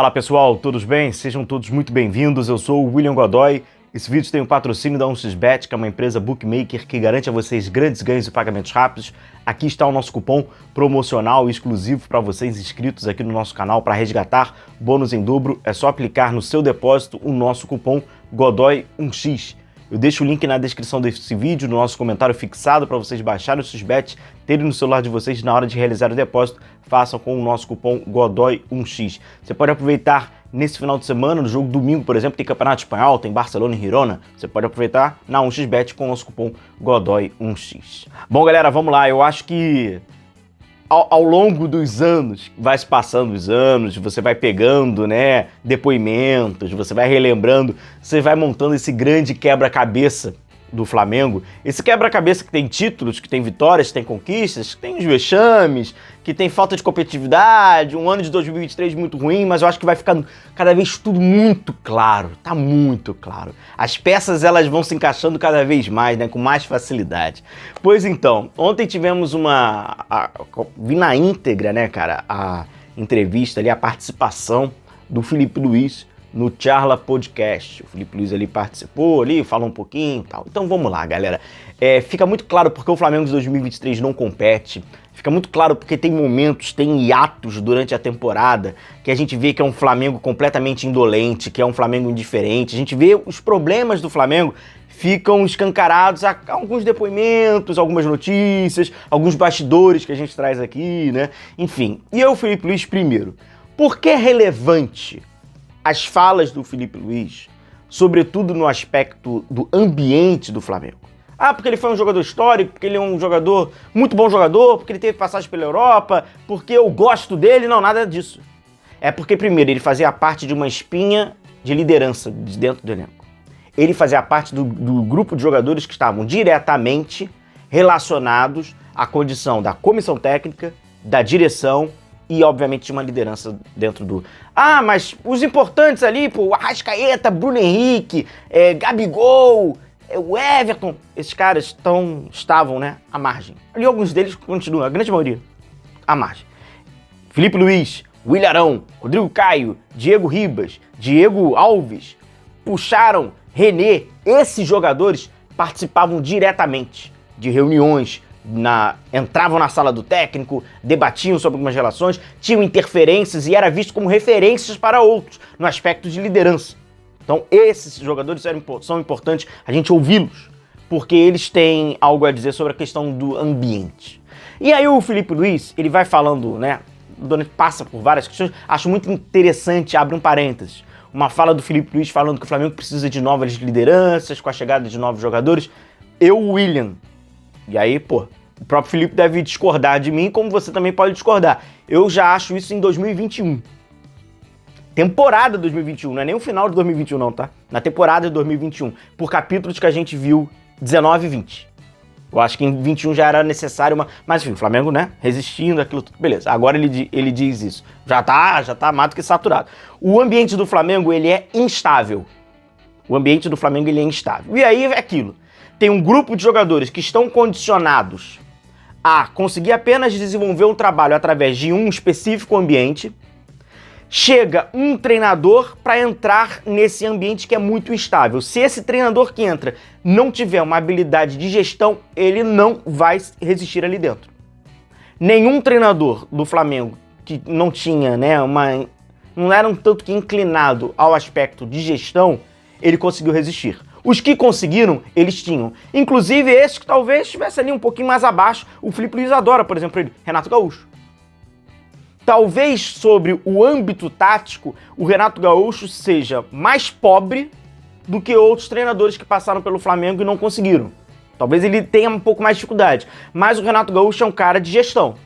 Fala pessoal, todos bem? Sejam todos muito bem-vindos, eu sou o William Godoy. Esse vídeo tem o patrocínio da 1xBet, que é uma empresa bookmaker que garante a vocês grandes ganhos e pagamentos rápidos. Aqui está o nosso cupom promocional exclusivo para vocês inscritos aqui no nosso canal para resgatar bônus em dobro. É só aplicar no seu depósito o nosso cupom GODOY1x. Eu deixo o link na descrição desse vídeo, no nosso comentário fixado para vocês baixarem o 1xBet, terem no celular de vocês na hora de realizar o depósito, façam com o nosso cupom GODOY1x. Você pode aproveitar nesse final de semana, no jogo domingo, por exemplo, tem Campeonato Espanhol, tem Barcelona e Girona, você pode aproveitar na 1xBet com o nosso cupom GODOY1x. Bom, galera, vamos lá, eu acho que ao longo dos anos, vai se passando os anos, você vai pegando, né, depoimentos, você vai relembrando, você vai montando esse grande quebra-cabeça do Flamengo. Esse quebra-cabeça que tem títulos, que tem vitórias, que tem conquistas, que tem os vexames, que tem falta de competitividade, um ano de 2023 muito ruim, mas eu acho que vai ficando cada vez tudo muito claro, tá muito claro. As peças, elas vão se encaixando cada vez mais, né, com mais facilidade. Pois então, ontem tivemos vi na íntegra, né, cara, a entrevista ali, a participação do Felipe Luiz no Charla Podcast. O Felipe Luiz ali participou, ali falou um pouquinho e tal. Então vamos lá, galera. Fica muito claro porque o Flamengo de 2023 não compete. Fica muito claro porque tem momentos, tem hiatos durante a temporada que a gente vê que é um Flamengo completamente indolente, que é um Flamengo indiferente. A gente vê os problemas do Flamengo ficam escancarados a alguns depoimentos, algumas notícias, alguns bastidores que a gente traz aqui, né? Enfim, e eu, Felipe Luiz, primeiro. Por que é relevante as falas do Felipe Luiz, sobretudo no aspecto do ambiente do Flamengo? Ah, porque ele foi um jogador histórico, porque ele é um jogador, muito bom jogador, porque ele teve passagem pela Europa, porque eu gosto dele. Não, nada disso. É porque, primeiro, ele fazia parte de uma espinha de liderança de dentro do elenco. Ele fazia parte do grupo de jogadores que estavam diretamente relacionados à condição da comissão técnica, da direção e, obviamente, de uma liderança dentro do... Ah, mas os importantes ali, pô, Arrascaeta, Bruno Henrique, Gabigol, o Everton, esses caras estavam, né, à margem. Ali alguns deles continuam, a grande maioria, à margem. Felipe Luiz, Willian Arão, Rodrigo Caio, Diego Ribas, Diego Alves, puxaram René. Esses jogadores participavam diretamente de reuniões, entravam na sala do técnico, debatiam sobre algumas relações, tinham interferências e era visto como referências para outros no aspecto de liderança. Então esses jogadores são importantes a gente ouvi-los, porque eles têm algo a dizer sobre a questão do ambiente. E aí o Felipe Luiz, ele vai falando, né, passa por várias questões, acho muito interessante, abre um parênteses, uma fala do Felipe Luiz falando que o Flamengo precisa de novas lideranças, com a chegada de novos jogadores. William, e aí, pô, o próprio Felipe deve discordar de mim, como você também pode discordar. Eu já acho isso em 2021. Temporada 2021, não é nem o final de 2021 não, tá? Na temporada de 2021, por capítulos que a gente viu 19 e 20. Eu acho que em 21 já era necessário uma... Mas enfim, o Flamengo, né, resistindo, aquilo tudo, beleza. Agora ele diz isso. Já tá mais do que saturado. O ambiente do Flamengo, ele é instável. O ambiente do Flamengo, ele é instável. E aí é aquilo. Tem um grupo de jogadores que estão condicionados a conseguir apenas desenvolver um trabalho através de um específico ambiente. Chega um treinador para entrar nesse ambiente que é muito instável. Se esse treinador que entra não tiver uma habilidade de gestão, ele não vai resistir ali dentro. Nenhum treinador do Flamengo que não tinha, né, não era um tanto que inclinado ao aspecto de gestão, ele conseguiu resistir. Os que conseguiram, eles tinham. Inclusive esses que talvez estivessem ali um pouquinho mais abaixo. O Felipe Luiz adora, por exemplo, ele, Renato Gaúcho. Talvez sobre o âmbito tático, o Renato Gaúcho seja mais pobre do que outros treinadores que passaram pelo Flamengo e não conseguiram. Talvez ele tenha um pouco mais de dificuldade. Mas o Renato Gaúcho é um cara de gestão.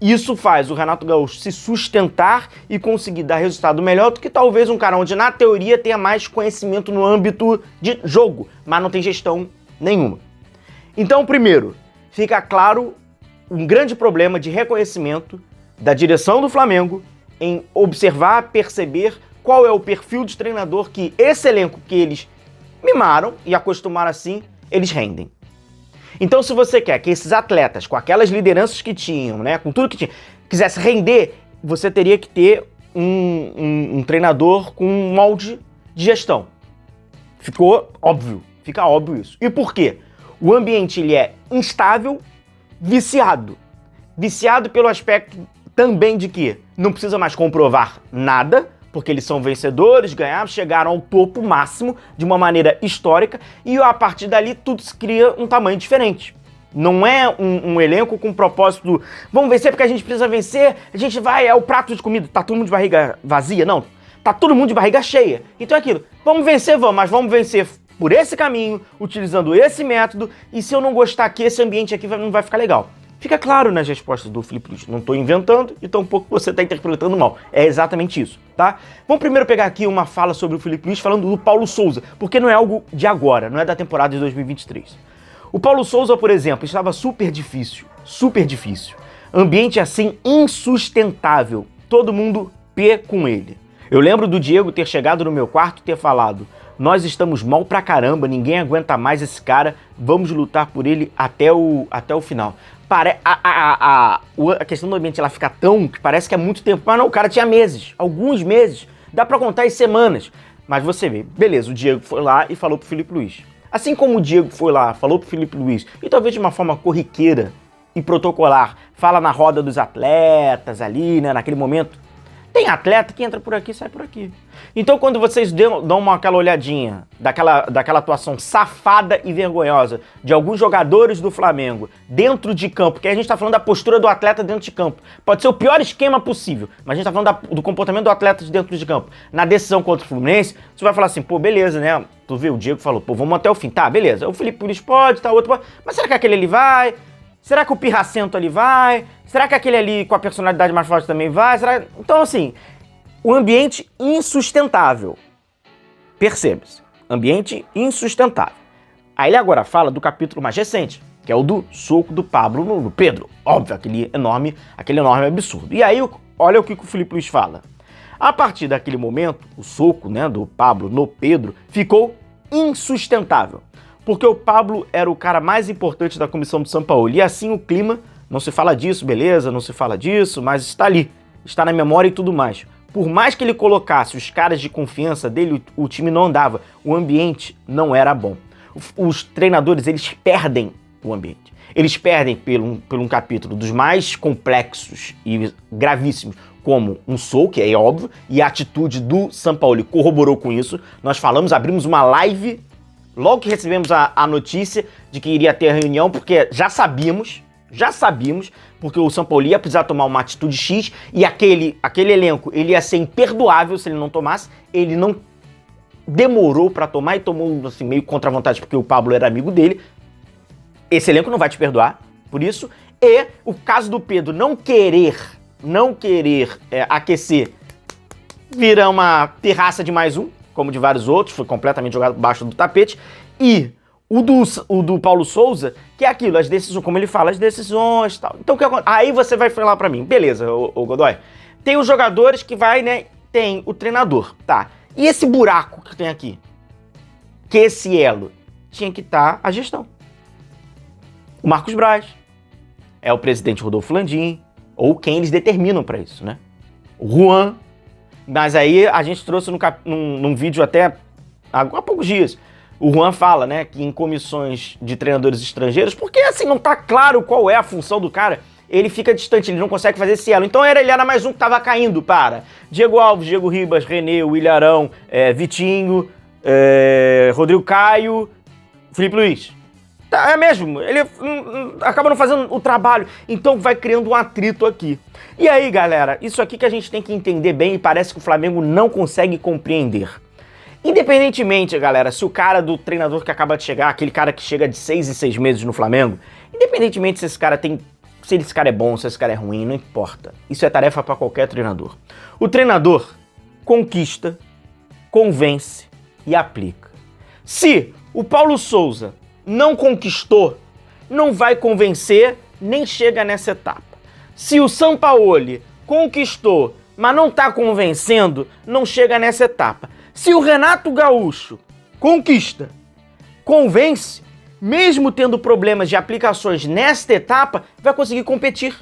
Isso faz o Renato Gaúcho se sustentar e conseguir dar resultado melhor do que talvez um cara onde, na teoria, tenha mais conhecimento no âmbito de jogo, mas não tem gestão nenhuma. Então, primeiro, fica claro um grande problema de reconhecimento da direção do Flamengo em observar, perceber qual é o perfil de treinador que esse elenco que eles mimaram e acostumaram assim, eles rendem. Então, se você quer que esses atletas, com aquelas lideranças que tinham, né, com tudo que tinha, quisesse render, você teria que ter um treinador com um molde de gestão. Ficou óbvio, fica óbvio isso. E por quê? O ambiente ele é instável, viciado. Viciado pelo aspecto também de que não precisa mais comprovar nada, porque eles são vencedores, ganharam, chegaram ao topo máximo de uma maneira histórica e a partir dali tudo se cria um tamanho diferente. Não é um elenco com propósito do vamos vencer porque a gente precisa vencer, a gente vai, é o prato de comida, tá todo mundo de barriga vazia, não. Tá todo mundo de barriga cheia. Então é aquilo, vamos vencer, vamos, mas vamos vencer por esse caminho, utilizando esse método, e se eu não gostar aqui, esse ambiente aqui não vai ficar legal. Fica claro nas respostas do Filipe Luís. Não estou inventando e tampouco você está interpretando mal. É exatamente isso, tá? Vamos primeiro pegar aqui uma fala sobre o Filipe Luís falando do Paulo Sousa, porque não é algo de agora, não é da temporada de 2023. O Paulo Sousa, por exemplo, estava super difícil. Ambiente assim insustentável. Todo mundo pé com ele. Eu lembro do Diego ter chegado no meu quarto e ter falado: nós estamos mal pra caramba, ninguém aguenta mais esse cara, vamos lutar por ele até o final. A questão do ambiente ela fica tão que parece que é muito tempo, mas não, o cara tinha meses, alguns meses, dá pra contar em semanas. Mas você vê, beleza, o Diego foi lá e falou pro Filipe Luís. Assim como o Diego foi lá, falou pro Filipe Luís, e talvez de uma forma corriqueira e protocolar, fala na roda dos atletas ali, né, naquele momento. Tem atleta que entra por aqui e sai por aqui. Então, quando vocês dão aquela olhadinha daquela atuação safada e vergonhosa de alguns jogadores do Flamengo dentro de campo, que a gente tá falando da postura do atleta dentro de campo, pode ser o pior esquema possível, mas a gente tá falando do comportamento do atleta dentro de campo. Na decisão contra o Fluminense, você vai falar assim, pô, beleza, né? Tu viu, o Diego falou, pô, vamos até o fim. Tá, beleza. O Filipe Luís pode, tá, outro pode. Mas será que aquele ali vai? Será que o Pirracento ali vai? Será que aquele ali com a personalidade mais forte também vai? Então, assim, o ambiente insustentável. Perceba-se. Ambiente insustentável. Aí ele agora fala do capítulo mais recente, que é o do soco do Pablo no Pedro. Óbvio, aquele enorme absurdo. E aí, olha o que o Filipe Luís fala. A partir daquele momento, o soco, né, do Pablo no Pedro ficou insustentável. Porque o Pablo era o cara mais importante da comissão do Sampaoli. E assim o clima, não se fala disso, beleza, não se fala disso, mas está ali, está na memória e tudo mais. Por mais que ele colocasse os caras de confiança dele, o time não andava, o ambiente não era bom. Os treinadores, eles perdem o ambiente. Eles perdem por um capítulo dos mais complexos e gravíssimos, como um soco, que é óbvio, e a atitude do Sampaoli corroborou com isso. Nós falamos, abrimos uma live logo que recebemos a notícia de que iria ter a reunião, porque já sabíamos, porque o Sampaoli ia precisar tomar uma atitude X e aquele elenco ele ia ser imperdoável se ele não tomasse. Ele não demorou pra tomar e tomou assim, meio contra a vontade, porque o Pablo era amigo dele. Esse elenco não vai te perdoar por isso. E o caso do Pedro não querer aquecer vira uma terraça de mais um, como de vários outros, foi completamente jogado baixo do tapete. E o do Paulo Sousa, que é aquilo, as decisões, como ele fala, as decisões e tal. Então, aí você vai falar pra mim, beleza, ô Godoy, tem os jogadores que vai, né, tem o treinador, tá. E esse buraco que tem aqui? Que esse elo tinha que estar a gestão. O Marcos Braz, é o presidente Rodolfo Landim, ou quem eles determinam pra isso, né? O Juan. Mas aí a gente trouxe num vídeo até há poucos dias. O Juan fala, né, que em comissões de treinadores estrangeiros, porque assim não tá claro qual é a função do cara, ele fica distante, ele não consegue fazer esse elo. Então ele era mais um que tava caindo para Diego Alves, Diego Ribas, René, William Arão, Vitinho, Rodrigo Caio, Filipe Luís. É mesmo, ele acaba não fazendo o trabalho, então vai criando um atrito aqui. E aí, galera, isso aqui que a gente tem que entender bem e parece que o Flamengo não consegue compreender. Independentemente, galera, se o cara do treinador que acaba de chegar, aquele cara que chega de 6 em 6 meses no Flamengo, independentemente se esse cara é bom, se esse cara é ruim, não importa. Isso é tarefa para qualquer treinador. O treinador conquista, convence e aplica. Se o Paulo Sousa não conquistou, não vai convencer, nem chega nessa etapa. Se o Sampaoli conquistou, mas não está convencendo, não chega nessa etapa. Se o Renato Gaúcho conquista, convence, mesmo tendo problemas de aplicações nesta etapa, vai conseguir competir.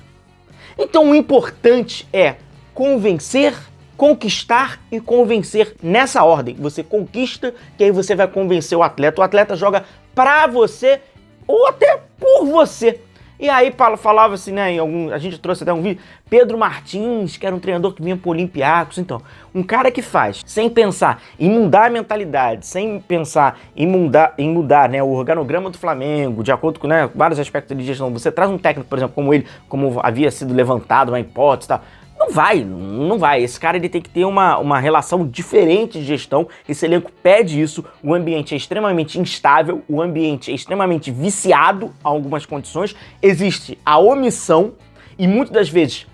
Então o importante é convencer conquistar e convencer nessa ordem. Você conquista, que aí você vai convencer o atleta. O atleta joga pra você ou até por você. E aí falava assim, né, a gente trouxe até um vídeo, Pedro Martins, que era um treinador que vinha pro Olympiacos. Então, um cara que faz, sem pensar em mudar a mentalidade, sem pensar em mudar, né, o organograma do Flamengo, de acordo com, né, vários aspectos de gestão. Você traz um técnico, por exemplo, como ele, como havia sido levantado, uma hipótese e tal. Não vai. Esse cara ele tem que ter uma relação diferente de gestão. Esse elenco pede isso. O ambiente é extremamente instável, o ambiente é extremamente viciado a algumas condições. Existe a omissão e muitas das vezes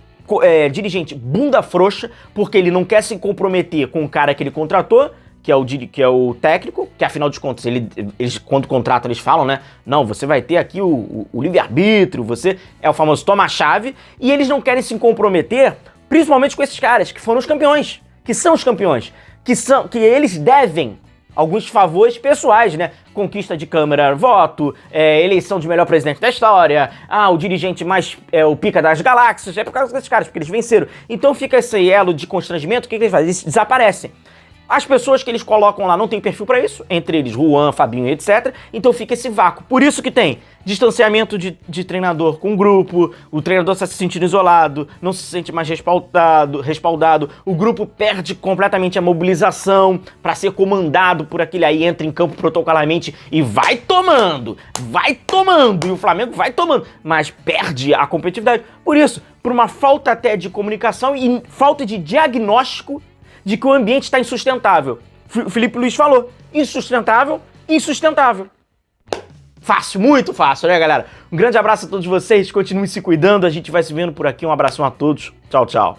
dirigente bunda frouxa, porque ele não quer se comprometer com o cara que ele contratou, que é o técnico, que afinal de contas, eles quando contratam, eles falam, né? Não, você vai ter aqui o livre-arbítrio, você é o famoso toma-chave, e eles não querem se comprometer, principalmente com esses caras, que foram os campeões, que são os campeões, que eles devem alguns favores pessoais, né? Conquista de Câmara, voto, eleição de melhor presidente da história, o dirigente mais, o pica das galáxias, é por causa desses caras, porque eles venceram. Então fica esse elo de constrangimento, o que eles fazem? Eles desaparecem. As pessoas que eles colocam lá não tem perfil para isso, entre eles Juan, Fabinho, etc. Então fica esse vácuo. Por isso que tem distanciamento de treinador com o grupo, o treinador está se sentindo isolado, não se sente mais respaldado, o grupo perde completamente a mobilização para ser comandado por aquele aí, entra em campo protocolarmente e vai tomando, e o Flamengo vai tomando, mas perde a competitividade. Por isso, por uma falta até de comunicação e falta de diagnóstico de que o ambiente está insustentável. O Felipe Luiz falou, insustentável. Fácil, muito fácil, né, galera? Um grande abraço a todos vocês, continuem se cuidando, a gente vai se vendo por aqui, um abração a todos, tchau, tchau.